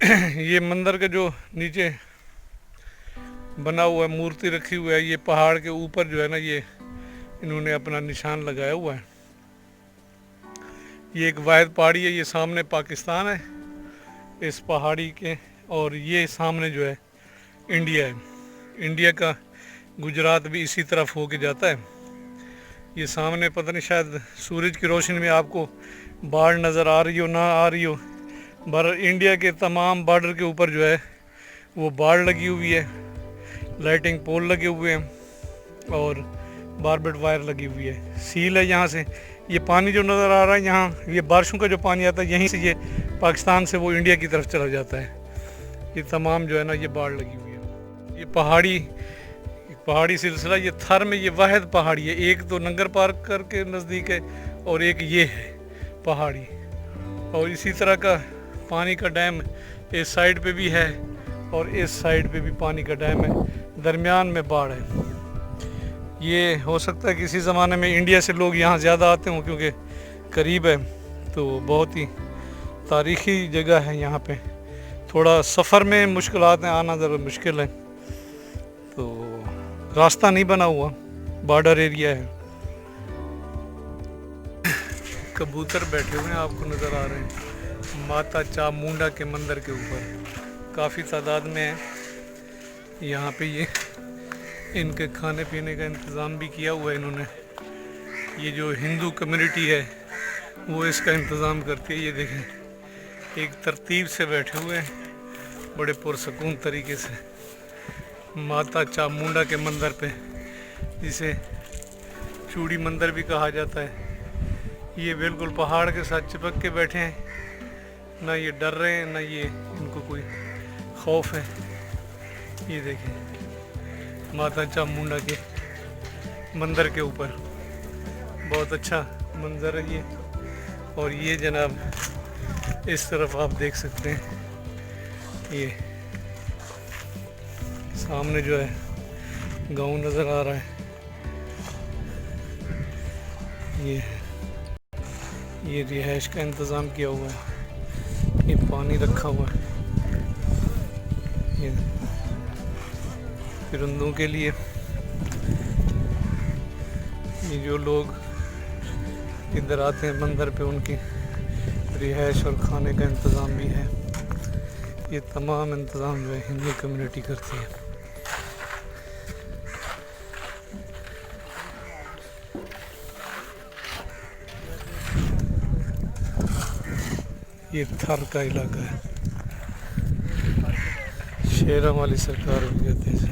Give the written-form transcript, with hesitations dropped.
ये मंदिर का जो नीचे बना हुआ है, मूर्ति रखी हुई है, ये पहाड़ के ऊपर जो है ना, ये इन्होंने अपना निशान लगाया हुआ है। ये एक वाहिद पहाड़ी है, ये सामने पाकिस्तान है इस पहाड़ी के, और ये सामने जो है इंडिया है। इंडिया का गुजरात भी इसी तरफ होके जाता है। ये सामने पता नहीं, शायद सूरज की रोशनी में आपको बाढ़ नज़र आ रही हो ना आ रही हो, पर इंडिया के तमाम बॉर्डर के ऊपर जो है वो बाढ़ लगी हुई है, लाइटिंग पोल लगे हुए हैं और बारबेट वायर लगी हुई है। सील है यहाँ से। ये पानी जो नज़र आ रहा है यहाँ, ये बारिशों का जो पानी आता है यहीं से, ये पाकिस्तान से वो इंडिया की तरफ चला जाता है। ये तमाम जो है ना, ये बाढ़ लगी हुई है। ये पहाड़ी सिलसिला, ये थर में ये वाहिद पहाड़ी है। एक तो नंगर पार्क करके नज़दीक है और एक ये है पहाड़ी। और इसी तरह का पानी का डैम इस साइड पे भी है और इस साइड पे भी पानी का डैम है, दरमियान में बाढ़ है। ये हो सकता है किसी ज़माने में इंडिया से लोग यहाँ ज़्यादा आते हों क्योंकि करीब है, तो बहुत ही तारीख़ी जगह है यहाँ पे। थोड़ा सफ़र में मुश्किलात हैं, आना ज़रा मुश्किल है, तो रास्ता नहीं बना हुआ, बॉर्डर एरिया है। कबूतर बैठे हुए हैं, आपको नज़र आ रहे हैं माता चामुंडा के मंदिर के ऊपर, काफ़ी तादाद में है यहाँ पे। ये इनके खाने पीने का इंतज़ाम भी किया हुआ है इन्होंने। ये जो हिंदू कम्युनिटी है वो इसका इंतज़ाम करती है। ये देखें, एक तरतीब से बैठे हुए हैं बड़े पुरसकून तरीके से माता चामुंडा के मंदिर पे, जिसे चूड़ी मंदिर भी कहा जाता है। ये बिल्कुल पहाड़ के साथ चिपक के बैठे हैं, ना ये डर रहे हैं ना ये इनको कोई खौफ है। ये देखें माता चामुंडा के मंदिर के ऊपर, बहुत अच्छा मंजर है ये। और ये जनाब इस तरफ आप देख सकते हैं, ये सामने जो है गांव नज़र आ रहा है। ये रिहाइश का इंतज़ाम किया हुआ है, ये पानी रखा हुआ है ये परिंदों के लिए। ये जो लोग इधर आते हैं मंदिर पे, उनकी रिहाइश और खाने का इंतज़ाम भी है। ये तमाम इंतज़ाम जो है हिंदू कम्युनिटी करती है। ये थर का इलाका है, शेरा वाली सरकार भी कहते हैं।